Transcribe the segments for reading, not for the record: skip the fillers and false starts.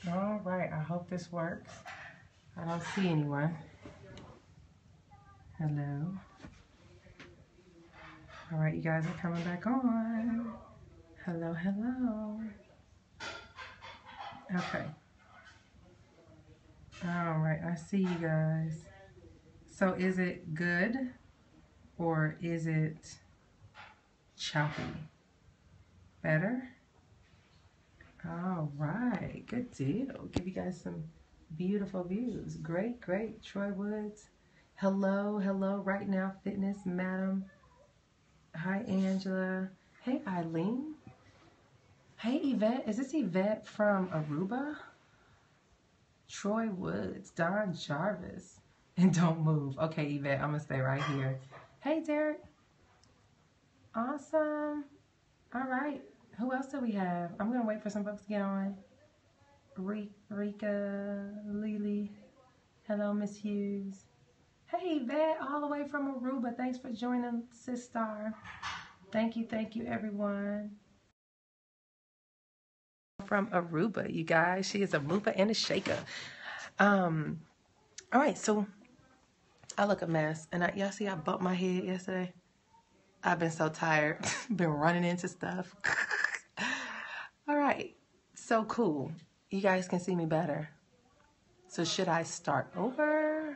All right, I hope this works. I don't see anyone. Hello. All right, you guys are coming back on. Hello, hello. Okay. All right, I see you guys. So is it good or is it choppy? Better? All right, good deal. Give you guys some beautiful views. Great, great. Troy Woods. Hello, hello. Right Now Fitness, madam. Hi, Angela. Hey, Eileen. Hey, Yvette. Is this Yvette from Aruba? Troy Woods, Don Jarvis. And don't move. Okay, Yvette, I'm going to stay right here. Hey, Derek. Awesome. All right. Who else do we have? I'm going to wait for some folks to get on. Rika, Lily. Hello, Miss Hughes. Hey, Yvette, all the way from Aruba. Thanks for joining, Sis Star. Thank you, everyone. From Aruba, you guys. She is a mover and a shaker. All right, so I look a mess. And y'all see I bumped my head yesterday? I've been so tired. Been running into stuff. All right, so cool. You guys can see me better. So should I start over?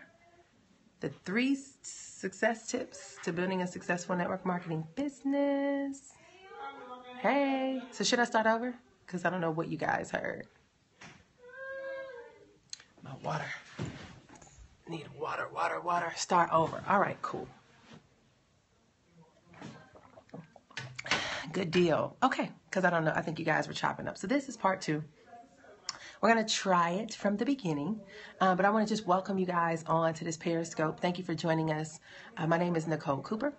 The 3 success tips to building a successful network marketing business. Hey, so should I start over? Because I don't know what you guys heard. My water. Need water. Start over. All right, cool. Good deal. Okay, because I don't know. I think you guys were chopping up. So this is part 2. We're going to try it from the beginning, but I want to just welcome you guys on to this Periscope. Thank you for joining us. My name is Nicole Cooper,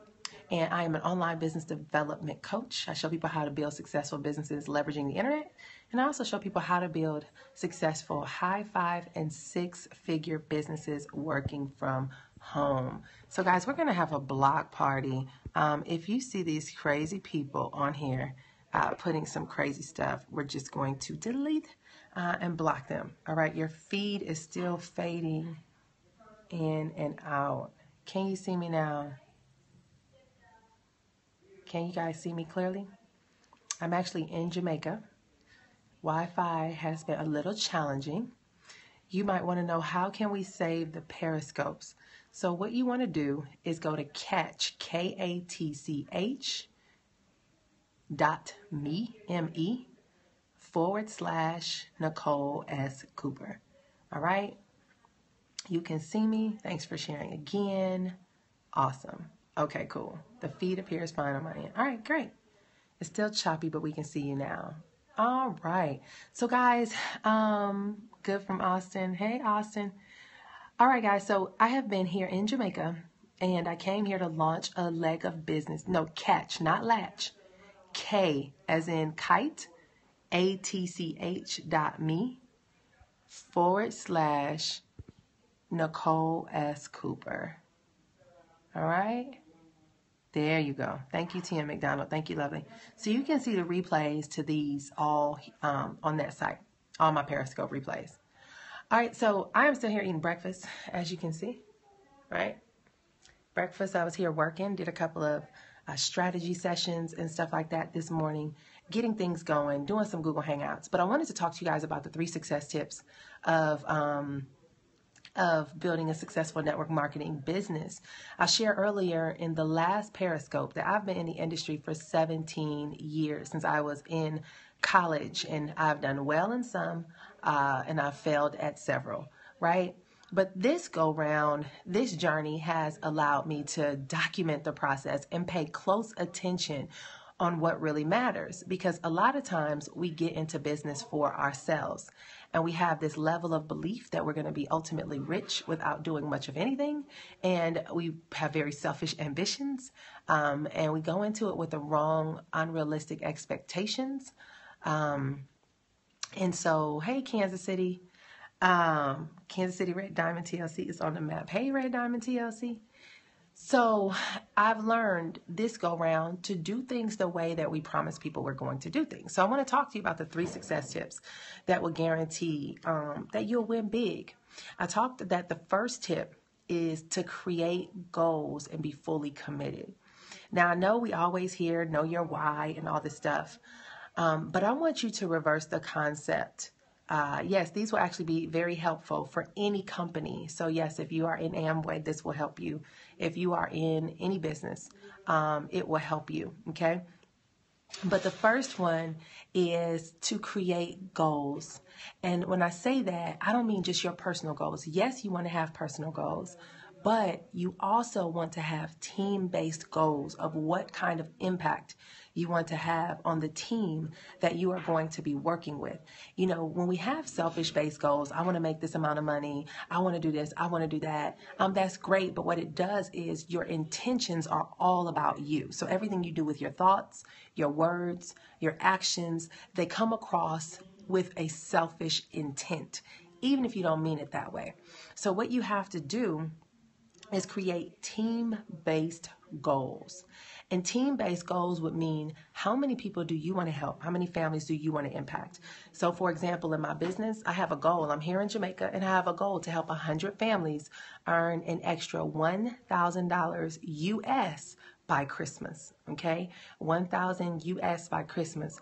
and I am an online business development coach. I show people how to build successful businesses leveraging the internet, and I also show people how to build successful high 5- and 6-figure businesses working from home. So guys, we're going to have a block party. If you see these crazy people on here putting some crazy stuff, we're just going to delete and block them. All right, your feed is still fading in and out. Can you see me now? Can you guys see me clearly? I'm actually in Jamaica. Wi-Fi has been a little challenging. You might want to know, how can we save the periscopes? So what you want to do is go to catch, KATCH.me, M-E, / Nicole S. Cooper. All right. You can see me. Thanks for sharing again. Awesome. Okay, cool. The feed appears fine on my end. All right, great. It's still choppy, but we can see you now. All right. So guys, good from Austin. Hey, Austin. All right, guys. So I have been here in Jamaica, and I came here to launch a leg of business. No, catch, not latch. K as in kite. ATCH.me / Nicole S. Cooper. All right. There you go. Thank you, Tia McDonald. Thank you, lovely. So you can see the replays to these all on that site, all my Periscope replays. All right. So I am still here eating breakfast, as you can see, right? Breakfast, I was here working, did a couple of strategy sessions and stuff like that this morning, getting things going, doing some Google Hangouts. But I wanted to talk to you guys about the 3 success tips of building a successful network marketing business. I shared earlier in the last Periscope that I've been in the industry for 17 years, since I was in college, and I've done well in some, and I've failed at several, right? But this go round, this journey has allowed me to document the process and pay close attention on what really matters, because a lot of times we get into business for ourselves, and we have this level of belief that we're going to be ultimately rich without doing much of anything, and we have very selfish ambitions, and we go into it with the wrong, unrealistic expectations. And so, hey, Kansas City. Kansas City Red Diamond TLC is on the map. Hey, Red Diamond TLC. So I've learned this go round to do things the way that we promise people we're going to do things. So I want to talk to you about the 3 success tips that will guarantee that you'll win big. I talked that the first tip is to create goals and be fully committed. Now, I know we always hear know your why and all this stuff, but I want you to reverse the concept. Yes, these will actually be very helpful for any company. So yes, if you are in Amway, this will help you. If you are in any business, it will help you, okay? But the first one is to create goals. And when I say that, I don't mean just your personal goals. Yes, you want to have personal goals, but you also want to have team-based goals of what kind of impact you want to have on the team that you are going to be working with. You know, when we have selfish-based goals, I want to make this amount of money, I want to do this, I want to do that, that's great, but what it does is your intentions are all about you. So everything you do with your thoughts, your words, your actions, they come across with a selfish intent, even if you don't mean it that way. So what you have to do is create team-based goals. And team-based goals would mean how many people do you want to help? How many families do you want to impact? So for example, in my business, I have a goal. I'm here in Jamaica and I have a goal to help 100 families earn an extra $1,000 US by Christmas, okay? 1,000 US by Christmas.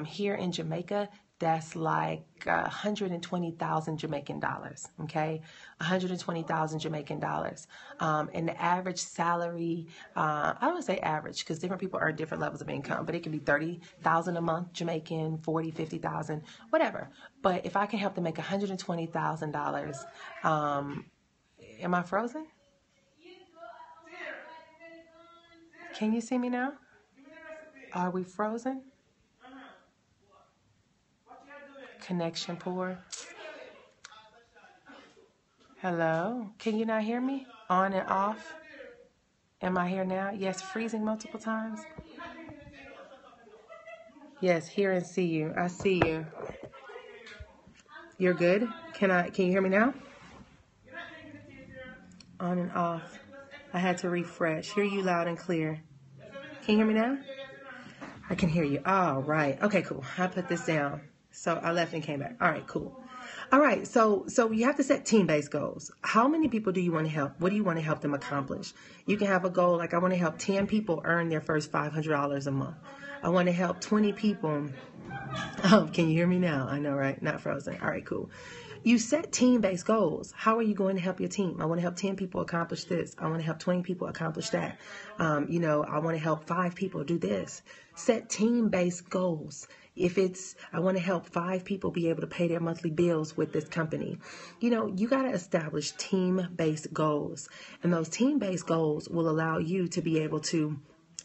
Here in Jamaica, that's like 120,000 Jamaican dollars, okay? 120,000 Jamaican dollars. And the average salary, I don't want to say average because different people earn different levels of income, but it can be 30,000 a month Jamaican, 40, 50,000, whatever. But if I can help them make $120,000, am I frozen? Can you see me now? Are we frozen? Connection poor. Hello? Can you not hear me? On and off? Am I here now? Yes, freezing multiple times. Yes, hear and see you. I see you. You're good? Can you hear me now? On and off. I had to refresh. Hear you loud and clear. Can you hear me now? I can hear you. All right. Okay, cool. I put this down. So I left and came back. All right, cool. All right, so you have to set team-based goals. How many people do you want to help? What do you want to help them accomplish? You can have a goal like I want to help 10 people earn their first $500 a month. I want to help 20 people. Oh, can you hear me now? I know, right? Not frozen. All right, cool. You set team-based goals. How are you going to help your team? I want to help 10 people accomplish this. I want to help 20 people accomplish that. I want to help 5 people do this. Set team-based goals. If it's, I want to help 5 people be able to pay their monthly bills with this company. You got to establish team-based goals. And those team-based goals will allow you to be able to,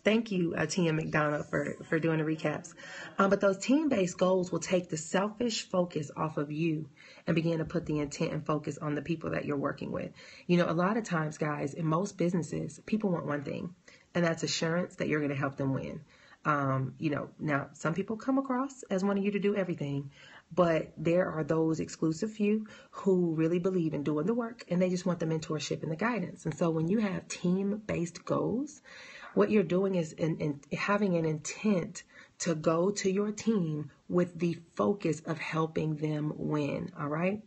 thank you, T.M. McDonough, for doing the recaps. But those team-based goals will take the selfish focus off of you and begin to put the intent and focus on the people that you're working with. A lot of times, guys, in most businesses, people want one thing, and that's assurance that you're going to help them win. Now some people come across as wanting you to do everything, but there are those exclusive few who really believe in doing the work and they just want the mentorship and the guidance. And so when you have team-based goals, what you're doing is having an intent to go to your team with the focus of helping them win. All right.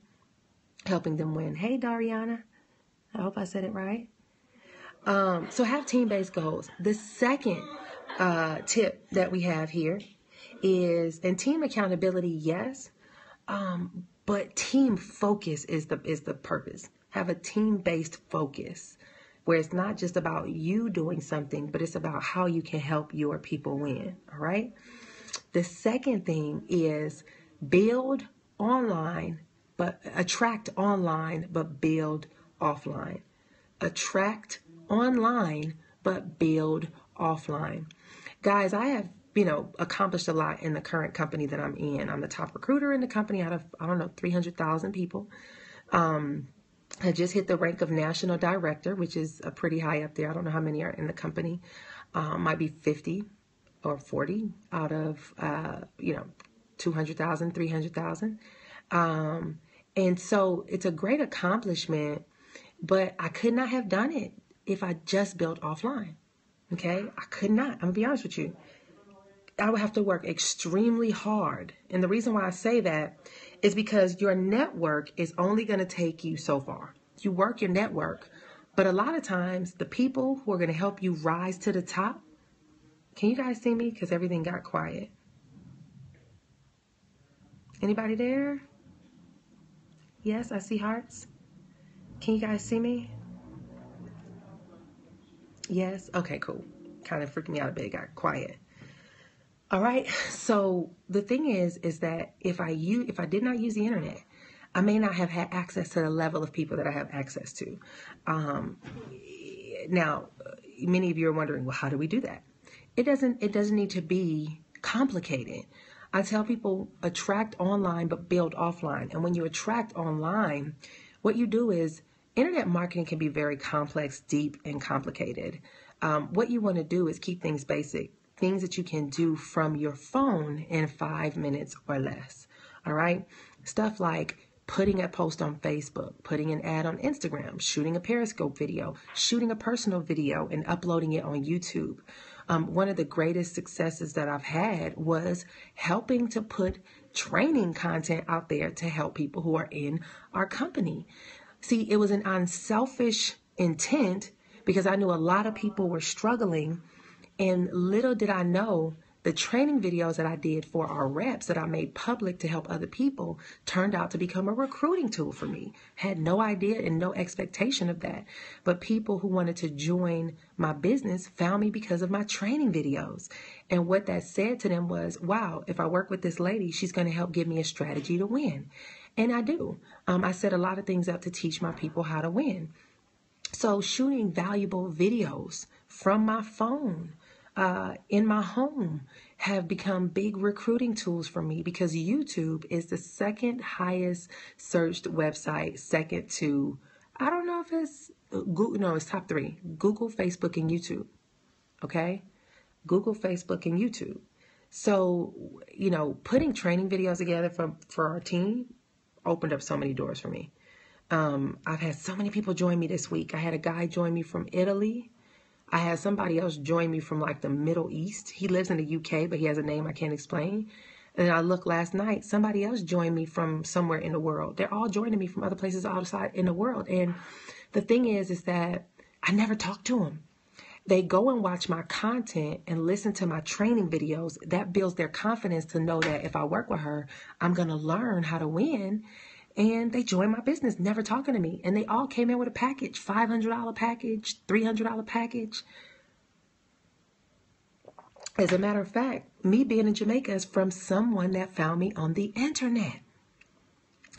Helping them win. Hey, Dariana. I hope I said it right. So have team-based goals. The second tip that we have here is, and team accountability, yes, but team focus is the purpose. Have a team-based focus where it's not just about you doing something, but it's about how you can help your people win. All right. The second thing is build online, but attract online, but build offline. Attract online, but build offline. Guys, I have, accomplished a lot in the current company that I'm in. I'm the top recruiter in the company out of, 300,000 people. I just hit the rank of national director, which is pretty high up there. I don't know how many are in the company. Might be 50 or 40 out of, 200,000, 300,000. And so it's a great accomplishment, but I could not have done it if I just built offline. Okay, I could not. I'm gonna be honest with you. I would have to work extremely hard. And the reason why I say that is because your network is only going to take you so far. You work your network, but a lot of times the people who are going to help you rise to the top, can you guys see me? Because everything got quiet. Anybody there? Yes, I see hearts. Can you guys see me? Yes? Okay, cool. Kind of freaked me out a bit. It got quiet. All right. So the thing is that if I did not use the internet, I may not have had access to the level of people that I have access to. Now, many of you are wondering, well, how do we do that? It doesn't need to be complicated. I tell people attract online, but build offline. And when you attract online, what you do is internet marketing can be very complex, deep, and complicated. What you want to do is keep things basic, things that you can do from your phone in 5 minutes or less. All right. Stuff like putting a post on Facebook, putting an ad on Instagram, shooting a Periscope video, shooting a personal video, and uploading it on YouTube. One of the greatest successes that I've had was helping to put training content out there to help people who are in our company. See, it was an unselfish intent because I knew a lot of people were struggling, and little did I know the training videos that I did for our reps that I made public to help other people turned out to become a recruiting tool for me. Had no idea and no expectation of that. But people who wanted to join my business found me because of my training videos. And what that said to them was, wow, if I work with this lady, she's going to help give me a strategy to win. And I do. I set a lot of things up to teach my people how to win. So shooting valuable videos from my phone, in my home, have become big recruiting tools for me because YouTube is the second highest searched website, second to, I don't know if it's Google, no, it's top 3, Google, Facebook, and YouTube. Okay. Google, Facebook, and YouTube. So, putting training videos together for our team opened up so many doors for me. I've had so many people join me this week. I had a guy join me from Italy. I had somebody else join me from like the Middle East. He lives in the UK, but he has a name I can't explain. And I looked last night, somebody else joined me from somewhere in the world. They're all joining me from other places outside in the world. And the thing is that I never talk to them. They go and watch my content and listen to my training videos. That builds their confidence to know that if I work with her, I'm going to learn how to win. And they joined my business, never talking to me. And they all came in with a package, $500 package, $300 package. As a matter of fact, me being in Jamaica is from someone that found me on the internet.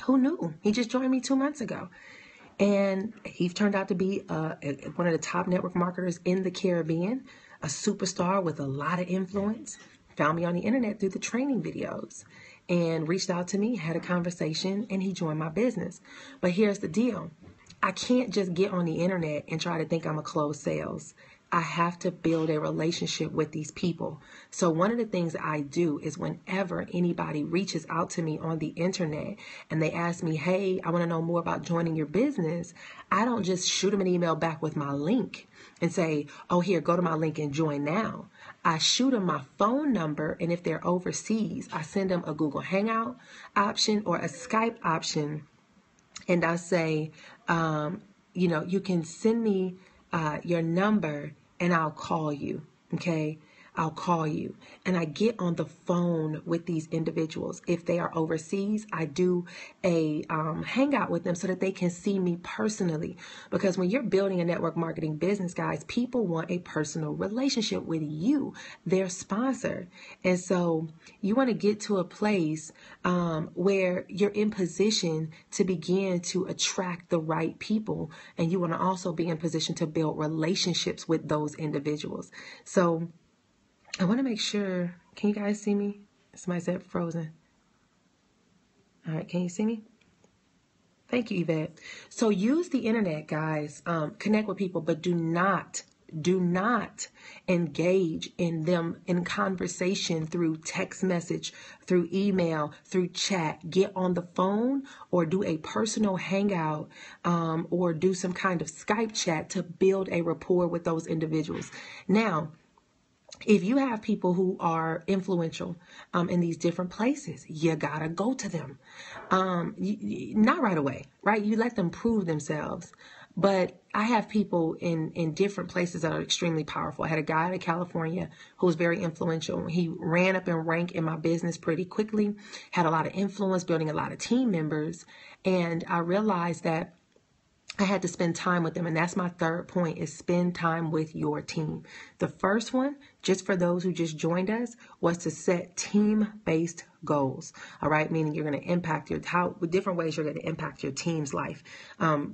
Who knew? He just joined me 2 months ago. And he turned out to be one of the top network marketers in the Caribbean, a superstar with a lot of influence. Found me on the internet through the training videos and reached out to me, had a conversation, and he joined my business. But here's the deal. I can't just get on the internet and try to think I'm a close sales. I have to build a relationship with these people. So one of the things that I do is whenever anybody reaches out to me on the internet and they ask me, hey, I want to know more about joining your business, I don't just shoot them an email back with my link and say, oh, here, go to my link and join now. I shoot them my phone number, and if they're overseas, I send them a Google Hangout option or a Skype option, and I say, you can send me your number and I'll call you. Okay. I'll call you. And I get on the phone with these individuals. If they are overseas, I do a hangout with them so that they can see me personally. Because when you're building a network marketing business, guys, people want a personal relationship with you, their sponsor. And so you want to get to a place where you're in position to begin to attract the right people. And you want to also be in position to build relationships with those individuals. So I want to make sure, can you guys see me? Somebody said frozen. All right, can you see me? Thank you, Yvette. So use the internet, guys. Connect with people, but do not Do not engage in them in conversation through text message, through email, through chat. Get on the phone or do a personal hangout, or do some kind of Skype chat to build a rapport with those individuals. Now, if you have people who are influential in these different places, you gotta go to them. Not right away, right? You let them prove themselves. But I have people in different places that are extremely powerful. I had a guy out of California who was very influential. He ran up in rank in my business pretty quickly, had a lot of influence, building a lot of team members. And I realized that I had to spend time with them. And that's my third point, is spend time with your team. The first one, just for those who just joined us, was to set team-based goals. All right. Meaning you're going to impact with different ways you're going to impact your team's life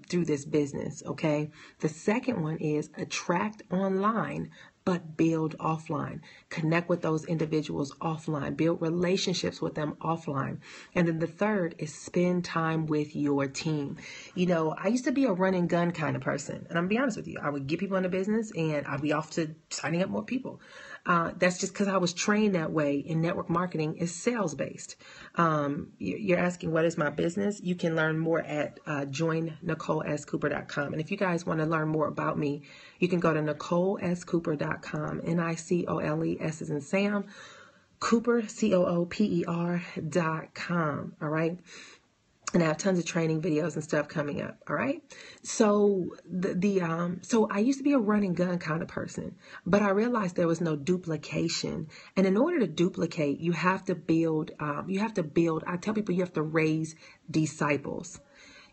through this business. Okay. The second one is attract online, but build offline. Connect with those individuals offline. Build relationships with them offline. And then the third is spend time with your team. You know, I used to be a run and gun kind of person. And I'm going to be honest with you. I would get people in the business and I'd be off to signing up more people. That's just because I was trained that way. In network marketing is sales based. You're asking, what is my business? You can learn more at joinNicoleSCooper.com. And if you guys want to learn more about me, you can go to NicoleSCooper.com. NICOLE, S as in Sam, Cooper, COOPER.com. All right. And I have tons of training videos and stuff coming up. All right. So so I used to be a run and gun kind of person, but I realized there was no duplication. And in order to duplicate, you have to build, I tell people you have to raise disciples.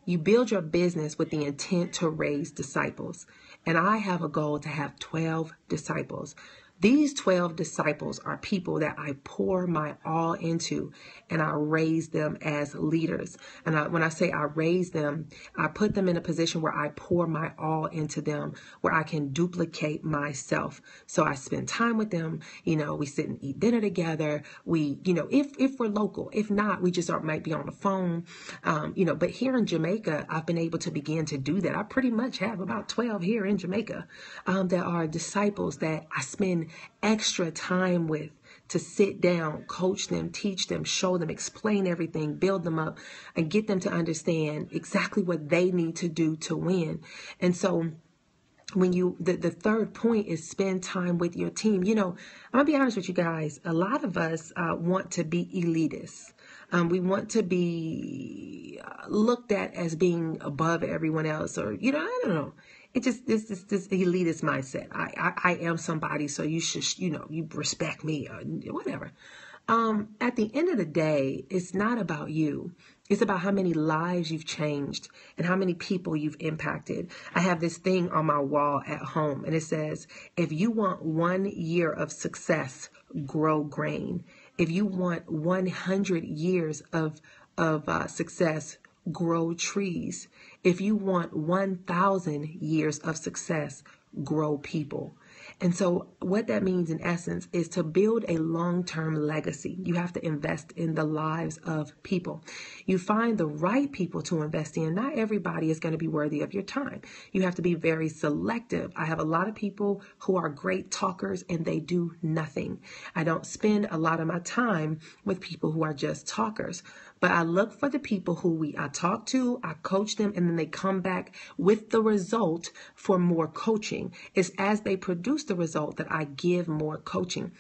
You build your business with the intent to raise disciples. And I have a goal to have 12 disciples. These 12 disciples are people that I pour my all into, and I raise them as leaders. And when I say I raise them, I put them in a position where I pour my all into them, where I can duplicate myself. So I spend time with them. You know, we sit and eat dinner together. We, you know, if we're local, if not, we just might be on the phone. But here in Jamaica, I've been able to begin to do that. I pretty much have about 12 here in Jamaica that are disciples that I spend extra time with, to sit down, coach them, teach them, show them, explain everything, build them up, and get them to understand exactly what they need to do to win. And so when the third point is spend time with your team. You know, I'm gonna be honest with you guys. A lot of us want to be elitists. We want to be looked at as being above everyone else, or, you know, I don't know. It just, this elitist mindset. I am somebody, so you should, you know, you respect me or whatever. At the end of the day, it's not about you. It's about how many lives you've changed and how many people you've impacted. I have this thing on my wall at home, and it says, if you want 1 year of success, grow grain. If you want 100 years of success, grow trees. If you want 1,000 years of success, grow people. And so what that means in essence is to build a long-term legacy. You have to invest in the lives of people. You find the right people to invest in. Not everybody is going to be worthy of your time. You have to be very selective. I have a lot of people who are great talkers and they do nothing. I don't spend a lot of my time with people who are just talkers. But I look for the people who I talk to, I coach them, and then they come back with the result for more coaching. It's as they produce the result that I give more coaching.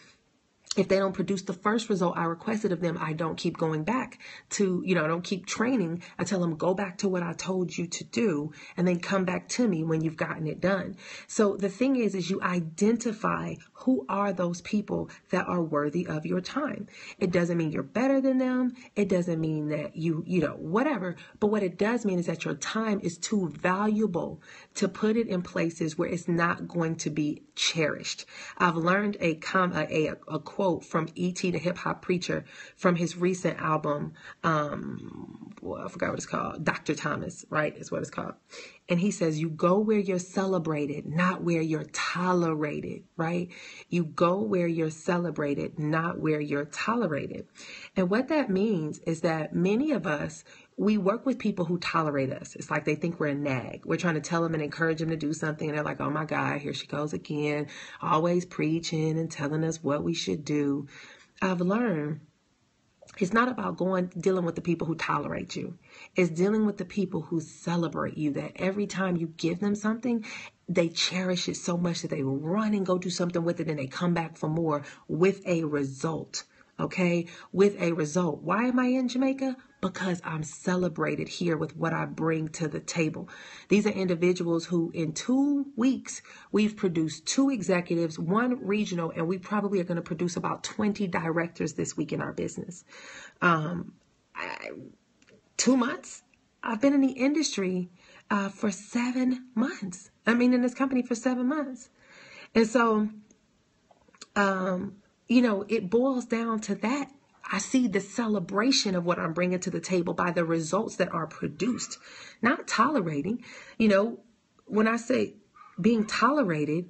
If they don't produce the first result I requested of them, I don't keep going back to, I don't keep training. I tell them, go back to what I told you to do and then come back to me when you've gotten it done. So the thing is you identify who are those people that are worthy of your time. It doesn't mean you're better than them. It doesn't mean that whatever. But what it does mean is that your time is too valuable to put it in places where it's not going to be cherished. I've learned a quote from E.T. the Hip Hop Preacher from his recent album. I forgot what it's called. Dr. Thomas, right? Is what it's called. And he says, you go where you're celebrated, not where you're tolerated, right? You go where you're celebrated, not where you're tolerated. And what that means is that many of us, we work with people who tolerate us. It's like they think we're a nag. We're trying to tell them and encourage them to do something. And they're like, oh my God, here she goes again, always preaching and telling us what we should do. I've learned it's not about dealing with the people who tolerate you. It's dealing with the people who celebrate you, that every time you give them something, they cherish it so much that they will run and go do something with it, and they come back for more with a result. Okay, with a result. Why am I in Jamaica? Because I'm celebrated here with what I bring to the table. These are individuals who in 2 weeks, we've produced 2 executives, 1 regional, and we probably are going to produce about 20 directors this week in our business. 2 months, I've been in the industry for 7 months. In this company for 7 months. And so, it boils down to that. I see the celebration of what I'm bringing to the table by the results that are produced, not tolerating. When I say being tolerated,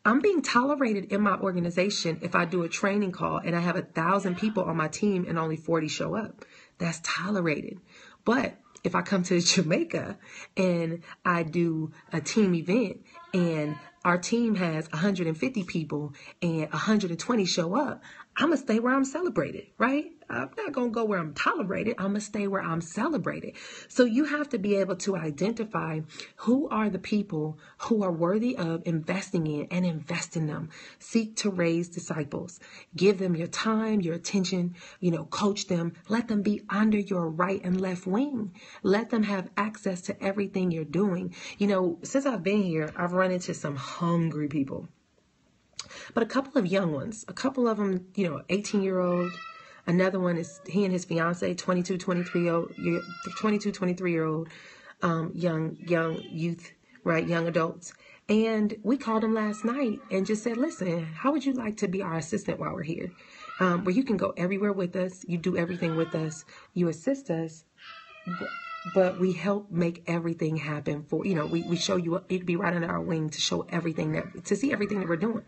I'm being tolerated in my organization if I do a training call and I have 1,000 people on my team and only 40 show up. That's tolerated. But if I come to Jamaica and I do a team event and our team has 150 people and 120 show up, I'm going to stay where I'm celebrated, right? I'm not going to go where I'm tolerated. I'm going to stay where I'm celebrated. So you have to be able to identify who are the people who are worthy of investing in and invest in them. Seek to raise disciples. Give them your time, your attention, coach them. Let them be under your right and left wing. Let them have access to everything you're doing. Since I've been here, I've run into some hungry people. But a couple of young ones, a couple of them, 18-year-old. Another one is he and his fiance, 22, 23-year-old young youth, right? Young adults. And we called them last night and just said, listen, how would you like to be our assistant while we're here? Where you can go everywhere with us. You do everything with us. You assist us. But we help make everything happen for, we show you, you'd be right under our wing to show everything to see everything that we're doing.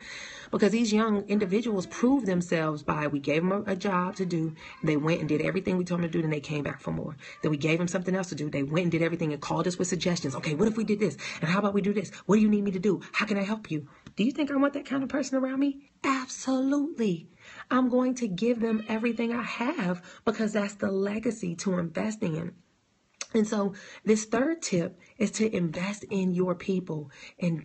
Because these young individuals prove themselves by, we gave them a job to do. They went and did everything we told them to do, and they came back for more. Then we gave them something else to do. They went and did everything and called us with suggestions. Okay, what if we did this? And how about we do this? What do you need me to do? How can I help you? Do you think I want that kind of person around me? Absolutely. I'm going to give them everything I have because that's the legacy to investing in. And so this third tip is to invest in your people and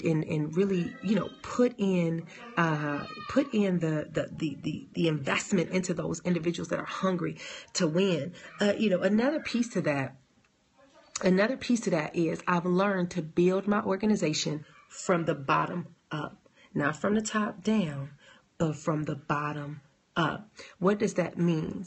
really, put in the investment into those individuals that are hungry to win. Another piece to that is I've learned to build my organization from the bottom up, not from the top down, but from the bottom up. What does that mean?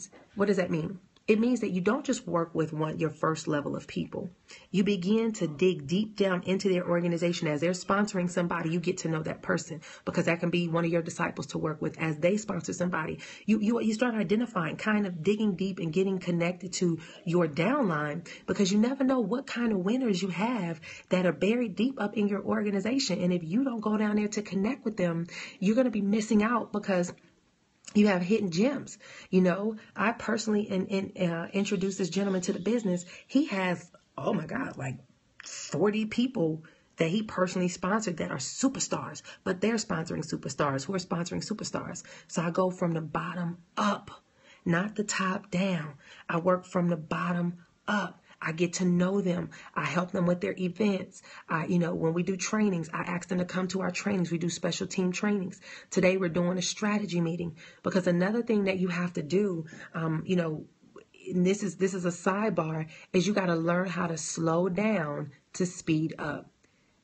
It means that you don't just work with your first level of people. You begin to dig deep down into their organization. As they're sponsoring somebody, you get to know that person, because that can be one of your disciples to work with. As they sponsor somebody, you start identifying, kind of digging deep and getting connected to your downline, because you never know what kind of winners you have that are buried deep up in your organization. And if you don't go down there to connect with them, you're going to be missing out, because you have hidden gems. I personally introduced this gentleman to the business. He has, oh my God, like 40 people that he personally sponsored that are superstars, but they're sponsoring superstars who are sponsoring superstars. So I go from the bottom up, not the top down. I work from the bottom up. I get to know them. I help them with their events. When we do trainings, I ask them to come to our trainings. We do special team trainings. Today, we're doing a strategy meeting, because another thing that you have to do, and this is a sidebar, is you got to learn how to slow down to speed up.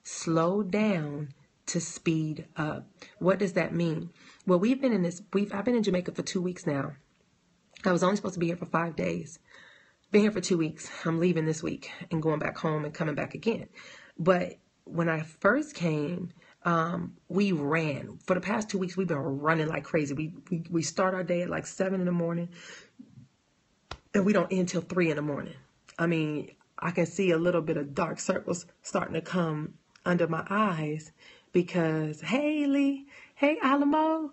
Slow down to speed up. What does that mean? Well, I've been in Jamaica for 2 weeks now. I was only supposed to be here for 5 days. Been here for 2 weeks. I'm leaving this week and going back home and coming back again. But when I first came, we ran. For the past 2 weeks, we've been running like crazy. We start our day at like 7 in the morning, and we don't end till 3 in the morning. I can see a little bit of dark circles starting to come under my eyes, because, hey, Lee, hey, Alamo,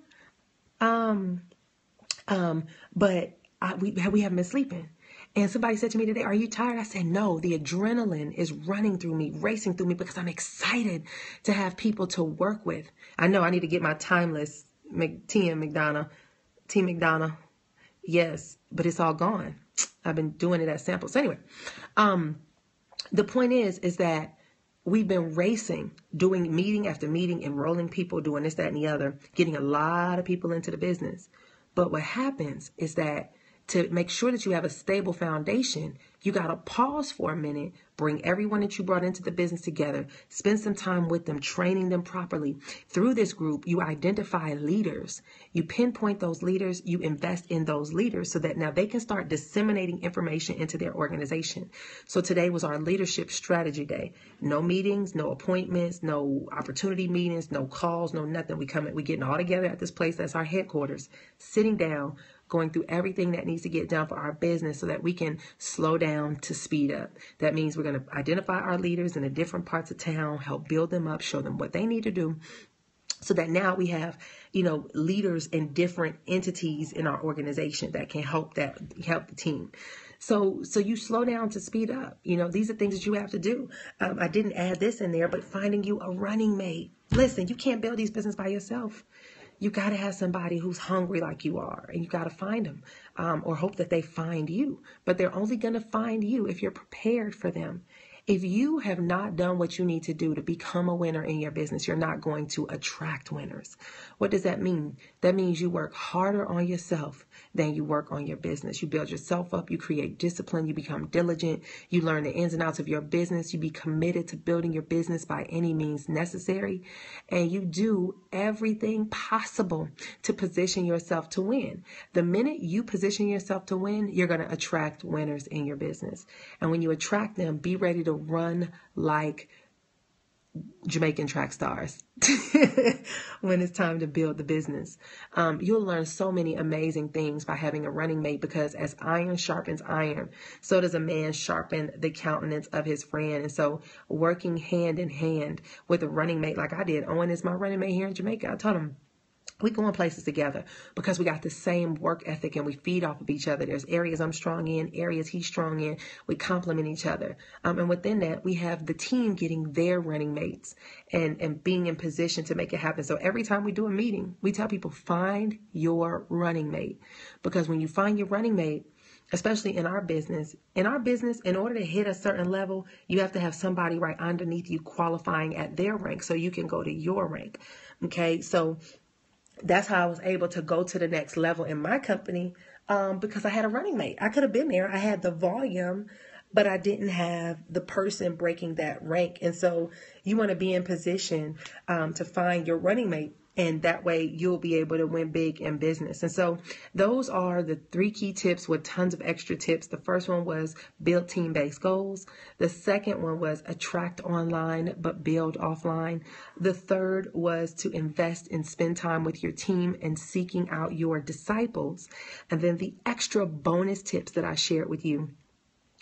but we haven't been sleeping. And somebody said to me today, are you tired? I said, no, the adrenaline is running through me, racing through me, because I'm excited to have people to work with. I know I need to get my timeless T.M. McDonough. T. McDonough. Yes, but it's all gone. I've been doing it as samples. So anyway, the point is that we've been racing, doing meeting after meeting, enrolling people, doing this, that, and the other, getting a lot of people into the business. But what happens is that to make sure that you have a stable foundation, you got to pause for a minute, bring everyone that you brought into the business together, spend some time with them, training them properly. Through this group, you identify leaders, you pinpoint those leaders, you invest in those leaders so that now they can start disseminating information into their organization. So today was our leadership strategy day. No meetings, no appointments, no opportunity meetings, no calls, no nothing. We getting all together at this place that's our headquarters, sitting down, going through everything that needs to get done for our business so that we can slow down to speed up. That means we're going to identify our leaders in the different parts of town, help build them up, show them what they need to do, so that now we have, leaders in different entities in our organization that can help the team. So you slow down to speed up. These are things that you have to do. I didn't add this in there, but finding you a running mate. Listen, you can't build these business by yourself. You got to have somebody who's hungry like you are, and you got to find them, or hope that they find you. But they're only going to find you if you're prepared for them. If you have not done what you need to do to become a winner in your business, you're not going to attract winners. What does that mean? That means you work harder on yourself than you work on your business. You build yourself up. You create discipline. You become diligent. You learn the ins and outs of your business. You be committed to building your business by any means necessary. And you do everything possible to position yourself to win. The minute you position yourself to win, you're going to attract winners in your business. And when you attract them, be ready to run like Jamaican track stars when it's time to build the business. You'll learn so many amazing things by having a running mate, because as iron sharpens iron, so does a man sharpen the countenance of his friend. And so working hand in hand with a running mate like I did. Owen is my running mate here in Jamaica. I told him, we go in places together because we got the same work ethic and we feed off of each other. There's areas I'm strong in, areas he's strong in. We complement each other. And within that, we have the team getting their running mates and being in position to make it happen. So every time we do a meeting, we tell people, find your running mate. Because when you find your running mate, especially in our business, in order to hit a certain level, you have to have somebody right underneath you qualifying at their rank so you can go to your rank. Okay, so that's how I was able to go to the next level in my company, because I had a running mate. I could have been there. I had the volume, but I didn't have the person breaking that rank. And so you want to be in position to find your running mate. And that way you'll be able to win big in business. And so those are the 3 key tips with tons of extra tips. The first one was build team-based goals. The second one was attract online, but build offline. The third was to invest and spend time with your team and seeking out your disciples. And then the extra bonus tips that I shared with you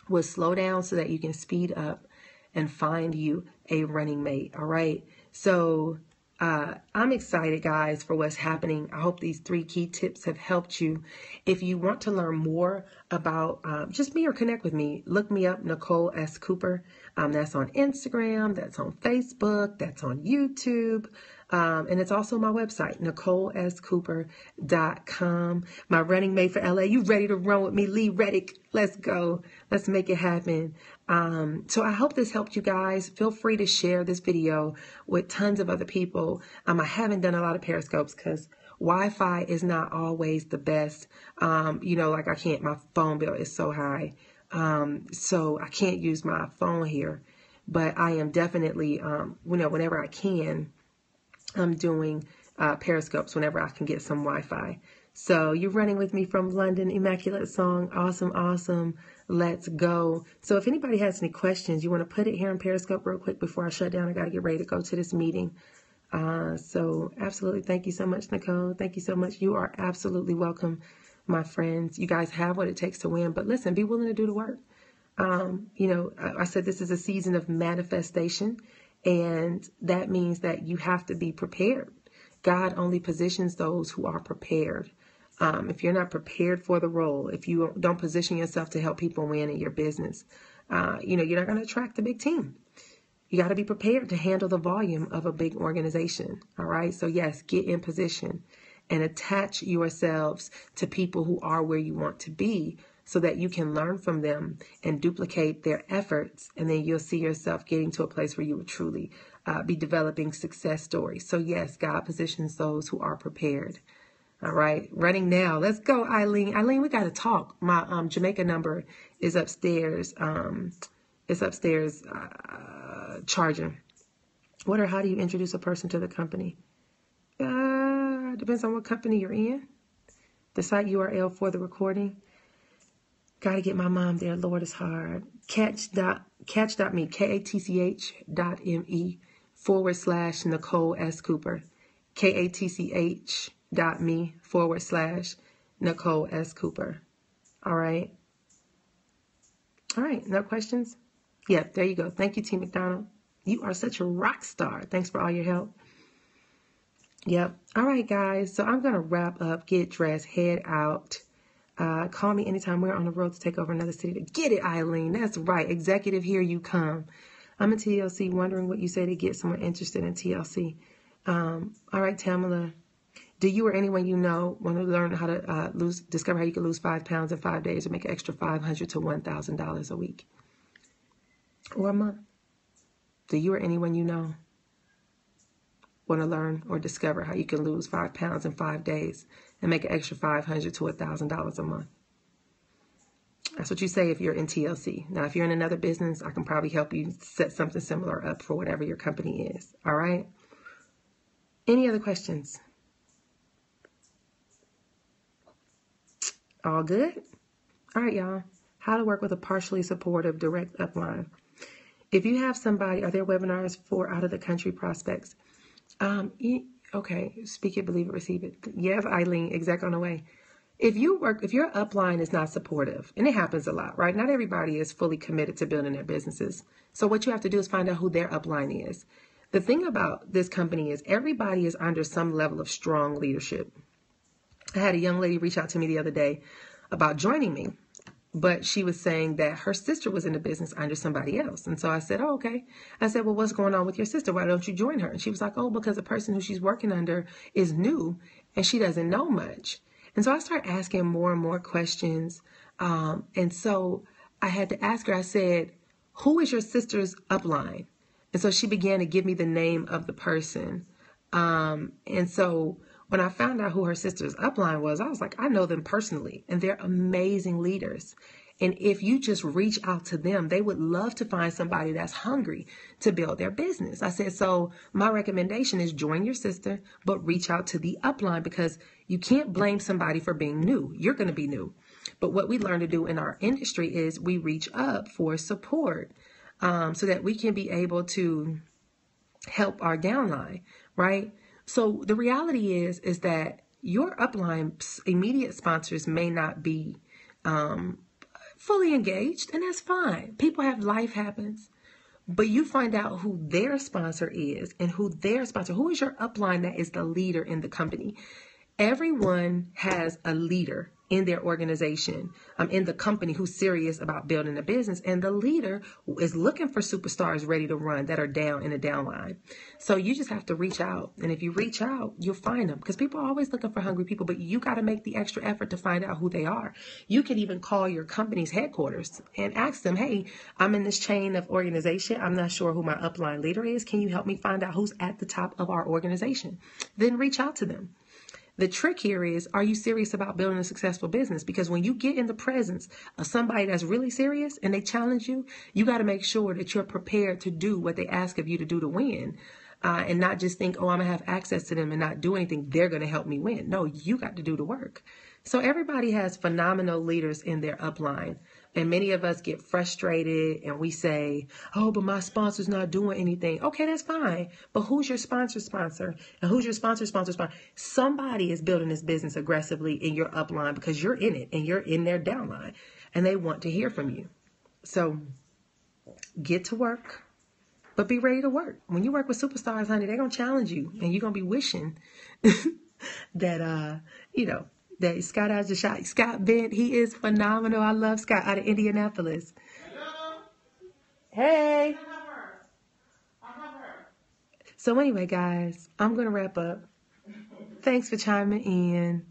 was slow down so that you can speed up and find you a running mate. All right. So I'm excited, guys, for what's happening. I hope these 3 key tips have helped you. If you want to learn more about just me or connect with me, look me up, Nicole S. Cooper. That's on Instagram. That's on Facebook. That's on YouTube. And it's also my website, NicoleSCooper.com. My running mate for LA. You ready to run with me, Lee Reddick? Let's go. Let's make it happen. So I hope this helped you guys. Feel free to share this video with tons of other people. I haven't done a lot of Periscopes because Wi-Fi is not always the best. Like my phone bill is so high. So I can't use my phone here, but I am definitely, whenever I can, I'm doing Periscopes whenever I can get some Wi-Fi. So you're running with me from London, Immaculate Song. Awesome, awesome. Let's go. So if anybody has any questions, you want to put it here on Periscope real quick before I shut down. I got to get ready to go to this meeting. So absolutely. Thank you so much, Nicole. Thank you so much. You are absolutely welcome, my friends. You guys have what it takes to win. But listen, be willing to do the work. I said this is a season of manifestation. And that means that you have to be prepared. God only positions those who are prepared. if you're not prepared for the role, if you don't position yourself to help people win in your business, you're not going to attract a big team. You got to be prepared to handle the volume of a big organization. All right. So yes, get in position and attach yourselves to people who are where you want to be so that you can learn from them and duplicate their efforts. And then you'll see yourself getting to a place where you will truly be developing success stories. So yes, God positions those who are prepared. All right. Running now. Let's go, Eileen. Eileen, we got to talk. My Jamaica number is upstairs. It's upstairs charging. How do you introduce a person to the company? Depends on what company you're in. The site URL for the recording. Got to get my mom there. Lord, it's hard. Catch.me, KATCH.me/Nicole S. Cooper. KATCH.me/Nicole S. Cooper. All right. All right. No questions? Yep. There you go. Thank you, T. McDonald. You are such a rock star. Thanks for all your help. Yep. All right, guys. So I'm going to wrap up, get dressed, head out. Call me anytime we're on the road to take over another city. Get it, Eileen. That's right. Executive, here you come. I'm in TLC, wondering what you say to get someone interested in TLC. All right, Tamala. Do you or anyone you know want to learn how to discover how you can lose 5 pounds in 5 days or make an extra $500 to $1,000 a week or a month? Do you or anyone you know want to learn or discover how you can lose 5 pounds in 5 days and make an extra $500 to $1,000 a month? That's what you say if you're in TLC. Now, if you're in another business, I can probably help you set something similar up for whatever your company is. All right? Any other questions? All good? All right, y'all. How to work with a partially supportive direct upline. If you have somebody, are there webinars for out of the country prospects? Okay. Speak it, believe it, receive it. Yes, Eileen, exact on the way. If your upline is not supportive, and it happens a lot, right? Not everybody is fully committed to building their businesses. So what you have to do is find out who their upline is. The thing about this company is everybody is under some level of strong leadership. I had a young lady reach out to me the other day about joining me, but she was saying that her sister was in the business under somebody else. And so I said, oh, okay. I said, well, what's going on with your sister? Why don't you join her? And she was like, oh, because the person who she's working under is new and she doesn't know much. And so I started asking more and more questions. And so I had to ask her, I said, who is your sister's upline? And so she began to give me the name of the person. And so when I found out who her sister's upline was, I was like, I know them personally, and they're amazing leaders. And if you just reach out to them, they would love to find somebody that's hungry to build their business. I said, so my recommendation is join your sister, but reach out to the upline, because you can't blame somebody for being new. You're going to be new. But what we learn to do in our industry is we reach up for support so that we can be able to help our downline, right? So the reality is that your upline immediate sponsors may not be fully engaged, and that's fine. People have, life happens, but you find out who their sponsor is and who is your upline that is the leader in the company. Everyone has a leader in their organization, in the company, who's serious about building a business. And the leader is looking for superstars ready to run that are down in the downline. So you just have to reach out. And if you reach out, you'll find them, because people are always looking for hungry people, but you got to make the extra effort to find out who they are. You can even call your company's headquarters and ask them, hey, I'm in this chain of organization. I'm not sure who my upline leader is. Can you help me find out who's at the top of our organization? Then reach out to them. The trick here is, are you serious about building a successful business? Because when you get in the presence of somebody that's really serious and they challenge you, you got to make sure that you're prepared to do what they ask of you to do to win. And not just think, oh, I'm going to have access to them and not do anything. They're going to help me win. No, you got to do the work. So everybody has phenomenal leaders in their upline. And many of us get frustrated and we say, oh, but my sponsor's not doing anything. Okay, that's fine. But who's your sponsor? And who's your sponsor? Somebody is building this business aggressively in your upline, because you're in it and you're in their downline and they want to hear from you. So get to work, but be ready to work. When you work with superstars, honey, they're going to challenge you, and you're going to be wishing that, that Scott has a shot. Scott Bent, he is phenomenal. I love Scott out of Indianapolis. Hey. So anyway, guys, I'm going to wrap up. Thanks for chiming in.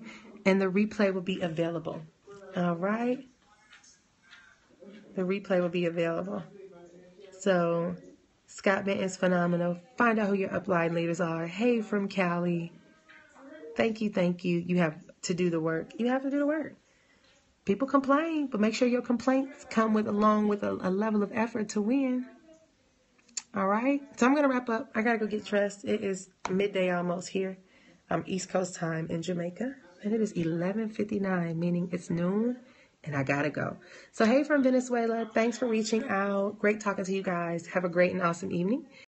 And the replay will be available. All right? The replay will be available. So, Scott Bent is phenomenal. Find out who your upline leaders are. Hey, from Cali. Thank you, thank you. You have to do the work. You have to do the work. People complain, but make sure your complaints come along with a level of effort to win. All right? So I'm going to wrap up. I got to go get dressed. It is midday almost here. I'm East Coast time in Jamaica. And it is 11:59, meaning it's noon. And I got to go. So hey from Venezuela. Thanks for reaching out. Great talking to you guys. Have a great and awesome evening.